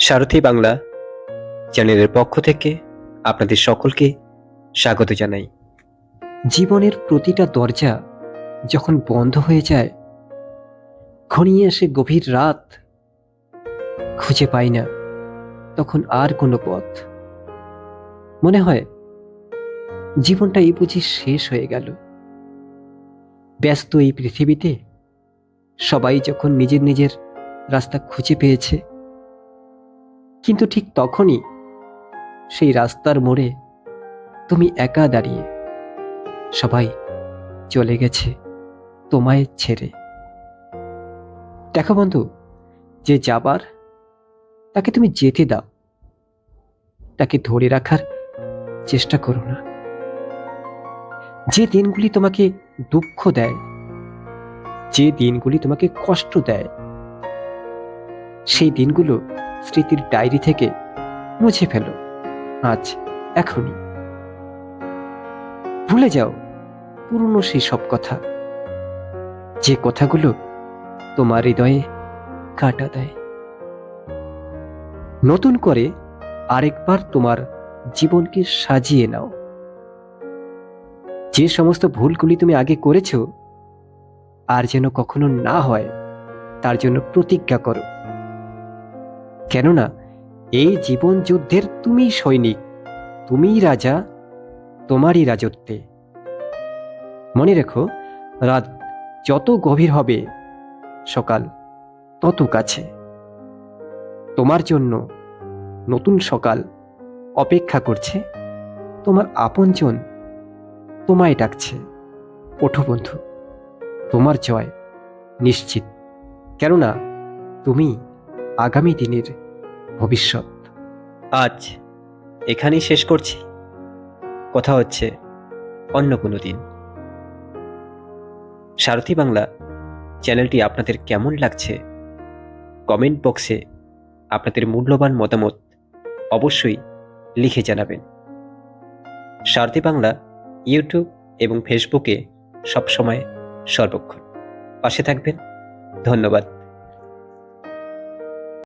সারথি বাংলা চ্যানেলের পক্ষ থেকে আপনাদের সকলকে স্বাগত জানাই। জীবনের প্রতিটা দরজা যখন বন্ধ হয়ে যায়, ঘনিয়ে আসে গভীর রাত, খুঁজে পাই না তখন আর কোনো পথ। মনে হয় জীবনটা এই বুঝি শেষ হয়ে গেল। ব্যস্ত এই পৃথিবীতে সবাই যখন নিজের নিজের রাস্তা খুঁজে পেয়েছে, কিন্তু ঠিক তখনই সেই রাস্তার মোড়ে তুমি একা দাঁড়িয়ে। সবাই চলে গেছে তোমায় ছেড়ে। দেখো বন্ধু, যে যাবার তাকে তুমি যেতে দাও, তাকে ধরে রাখার চেষ্টা করো না। যে দিনগুলি তোমাকে দুঃখ দেয়, যে দিনগুলি তোমাকে কষ্ট দেয়, সেই দিনগুলো স্মৃতির ডায়েরি থেকে মুছে ফেলো আজ, এখনই। ভুলে যাও পুরনো সেই সব কথা, যে কথাগুলো তোমার হৃদয়ে কাঁটা দেয়। নতুন করে আরেকবার তোমার জীবনকে সাজিয়ে নাও। যে সমস্ত ভুলগুলি তুমি আগে করেছো, আর যেন কখনো না হয় তার জন্য প্রতিজ্ঞা করো। কেননা এই জীবন যুদ্ধের তুমিই সৈনিক, তুমিই রাজা, তোমারই রাজত্বে। মনে রেখো, রাত যত গভীর হবে, সকাল তত কাছে। তোমার জন্য নতুন সকাল অপেক্ষা করছে, তোমার আপনজন তোমায় ডাকছে। ওঠো বন্ধু, তোমার জয় নিশ্চিত, কেননা তুমি আগামী দিনের ভবিষ্যৎ। আজ এখানেই শেষ করছি, কথা হচ্ছে অন্য কোনো দিন। সারথি বাংলা চ্যানেলটি আপনাদের কেমন লাগছে, কমেন্ট বক্সে আপনাদের মূল্যবান মতামত অবশ্যই লিখে জানাবেন। সারথি বাংলা ইউটিউব এবং ফেসবুকে সবসময় সর্বক্ষণ পাশে থাকবেন। ধন্যবাদ।